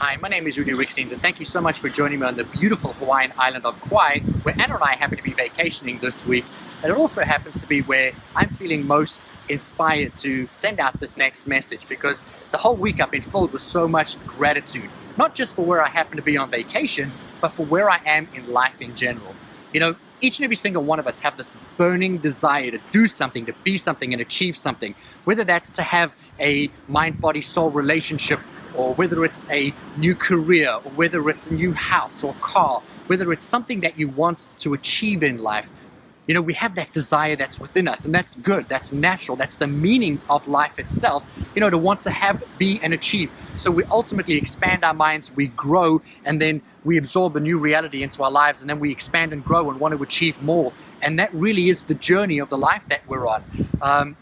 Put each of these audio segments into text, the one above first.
Hi, my name is Rudy Ricksteins, and thank you so much for joining me on the beautiful Hawaiian island of Kauai, where Anna and I happen to be vacationing this week. And it also happens to be where I'm feeling most inspired to send out this next message, because the whole week I've been filled with so much gratitude, not just for where I happen to be on vacation, but for where I am in life in general. You know, each and every single one of us have this burning desire to do something, to be something, and achieve something, whether that's to have a mind-body-soul relationship, or whether it's a new career, or whether it's a new house or car, whether it's something that you want to achieve in life. You know, we have that desire that's within us, and that's good, that's natural, that's the meaning of life itself, you know, to want to have, be, and achieve. So we ultimately expand our minds, we grow, and then we absorb a new reality into our lives, and then we expand and grow and want to achieve more. And that really is the journey of the life that we're on.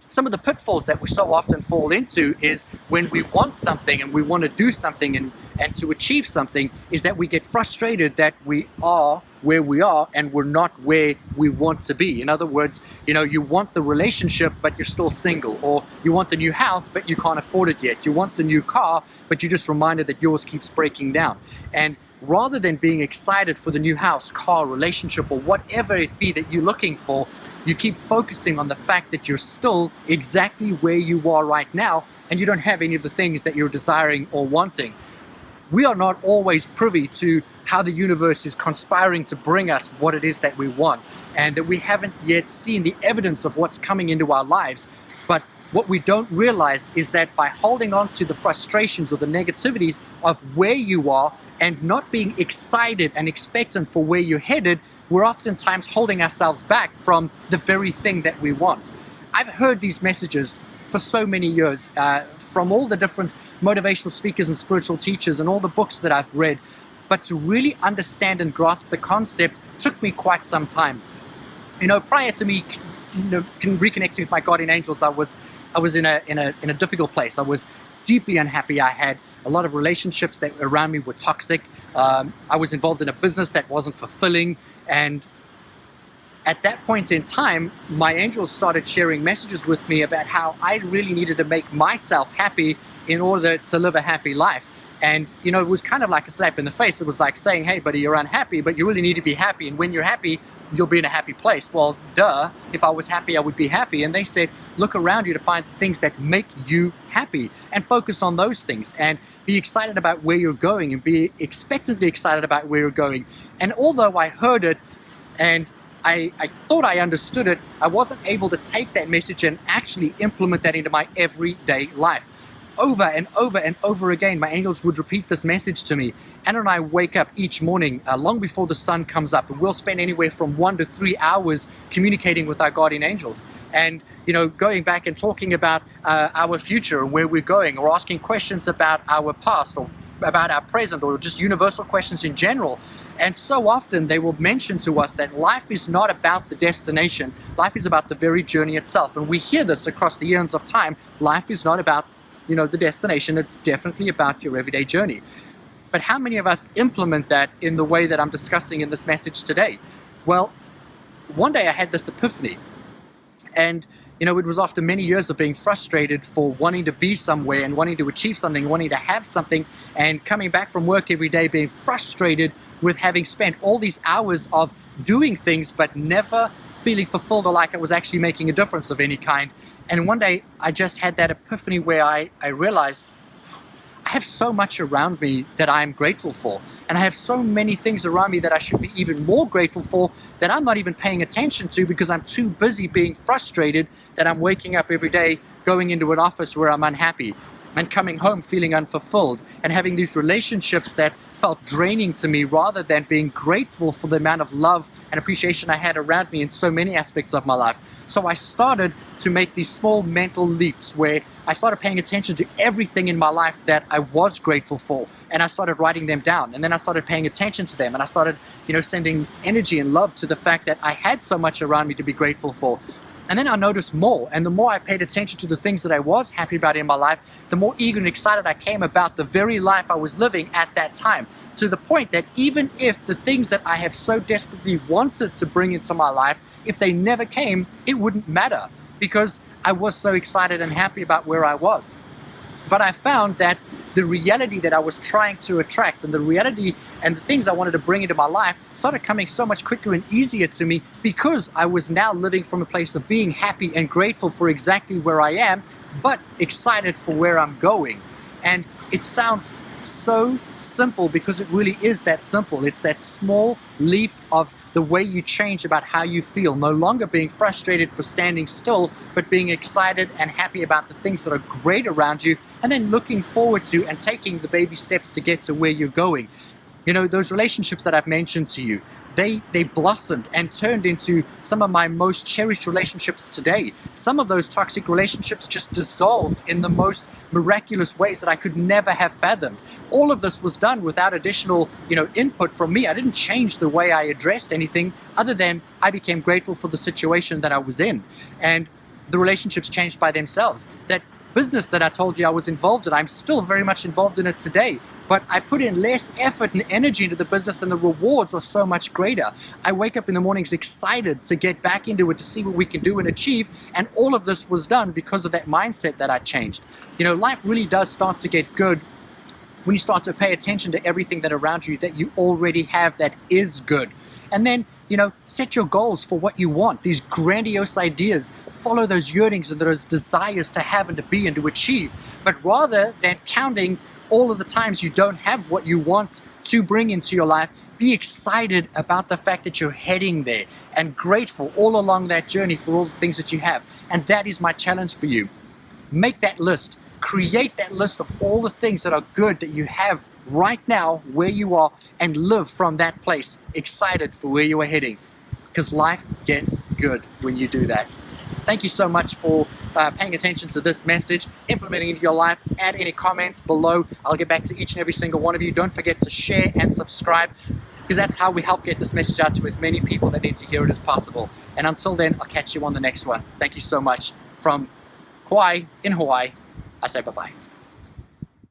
Some of the pitfalls that we so often fall into is when we want something and we want to do something and to achieve something, is that we get frustrated that we are where we are and we're not where we want to be. In other words, you know, you want the relationship but you're still single, or you want the new house but you can't afford it yet. You want the new car but you're just reminded that yours keeps breaking down. And rather than being excited for the new house, car, relationship, or whatever it be that you're looking for, you keep focusing on the fact that you're still exactly where you are right now and you don't have any of the things that you're desiring or wanting. We are not always privy to how the universe is conspiring to bring us what it is that we want, and that we haven't yet seen the evidence of what's coming into our lives. But what we don't realize is that by holding on to the frustrations or the negativities of where you are and not being excited and expectant for where you're headed, we're oftentimes holding ourselves back from the very thing that we want. I've heard these messages for so many years from all the different motivational speakers and spiritual teachers and all the books that I've read, but to really understand and grasp the concept took me quite some time. You know, prior to me, reconnecting with my guardian angels, I was in a difficult place. I was deeply unhappy. I had a lot of relationships that around me were toxic. I was involved in a business that wasn't fulfilling. And at that point in time, my angels started sharing messages with me about how I really needed to make myself happy in order to live a happy life. And, you know, it was kind of like a slap in the face. It was like saying, hey, buddy, you're unhappy, but you really need to be happy. And when you're happy, you'll be in a happy place. Well, duh, if I was happy, I would be happy. And they said, look around you to find things that make you happy and focus on those things and be excited about where you're going and be expectantly excited about where you're going. And although I heard it and I thought I understood it, I wasn't able to take that message and actually implement that into my everyday life. Over and over and over again, my angels would repeat this message to me. Anna and I wake up each morning long before the sun comes up, and we'll spend anywhere from 1 to 3 hours communicating with our guardian angels. And, you know, going back and talking about our future and where we're going, or asking questions about our past or about our present, or just universal questions in general. And so often they will mention to us that life is not about the destination. Life is about the very journey itself. And we hear this across the eons of time. Life is not about, you know, the destination. It's definitely about your everyday journey. But how many of us implement that in the way that I'm discussing in this message today? Well, one day I had this epiphany. And, you know, it was after many years of being frustrated for wanting to be somewhere and wanting to achieve something, wanting to have something, and coming back from work every day being frustrated with having spent all these hours of doing things but never feeling fulfilled or like it was actually making a difference of any kind. And one day I just had that epiphany where I realized I have so much around me that I'm grateful for. And I have so many things around me that I should be even more grateful for that I'm not even paying attention to because I'm too busy being frustrated that I'm waking up every day, going into an office where I'm unhappy, and coming home feeling unfulfilled, and having these relationships that felt draining to me, rather than being grateful for the amount of love and appreciation I had around me in so many aspects of my life. So I started to make these small mental leaps where I started paying attention to everything in my life that I was grateful for, and I started writing them down, and then I started paying attention to them, and I started, you know, sending energy and love to the fact that I had so much around me to be grateful for. And then I noticed more, and the more I paid attention to the things that I was happy about in my life, the more eager and excited I came about the very life I was living at that time, to the point that even if the things that I have so desperately wanted to bring into my life, if they never came, it wouldn't matter, because I was so excited and happy about where I was. But I found that the reality that I was trying to attract and the reality and the things I wanted to bring into my life started coming so much quicker and easier to me because I was now living from a place of being happy and grateful for exactly where I am, but excited for where I'm going. And it sounds so simple because it really is that simple. It's that small leap of the way you change about how you feel, no longer being frustrated for standing still, but being excited and happy about the things that are great around you, and then looking forward to and taking the baby steps to get to where you're going. You know, those relationships that I've mentioned to you, they blossomed and turned into some of my most cherished relationships today. Some of those toxic relationships just dissolved in the most miraculous ways that I could never have fathomed. All of this was done without additional, input from me. I didn't change the way I addressed anything other than I became grateful for the situation that I was in. And the relationships changed by themselves. That business that I told you I was involved in, I'm still very much involved in it today. But I put in less effort and energy into the business and the rewards are so much greater. I wake up in the mornings excited to get back into it, to see what we can do and achieve. And all of this was done because of that mindset that I changed. Life really does start to get good when you start to pay attention to everything that around you that you already have that is good. And then, set your goals for what you want, these grandiose ideas. Follow those yearnings and those desires to have and to be and to achieve. But rather than counting all of the times you don't have what you want to bring into your life, be excited about the fact that you're heading there and grateful all along that journey for all the things that you have. And that is my challenge for you. Make that list. Create that list of all the things that are good that you have right now where you are, and live from that place, excited for where you are heading. Because life gets good when you do that. Thank you so much for paying attention to this message, implementing it in your life. Add any comments below. I'll get back to each and every single one of you. Don't forget to share and subscribe, because that's how we help get this message out to as many people that need to hear it as possible. And until then, I'll catch you on the next one. Thank you so much. From Kauai in Hawaii, I say bye-bye.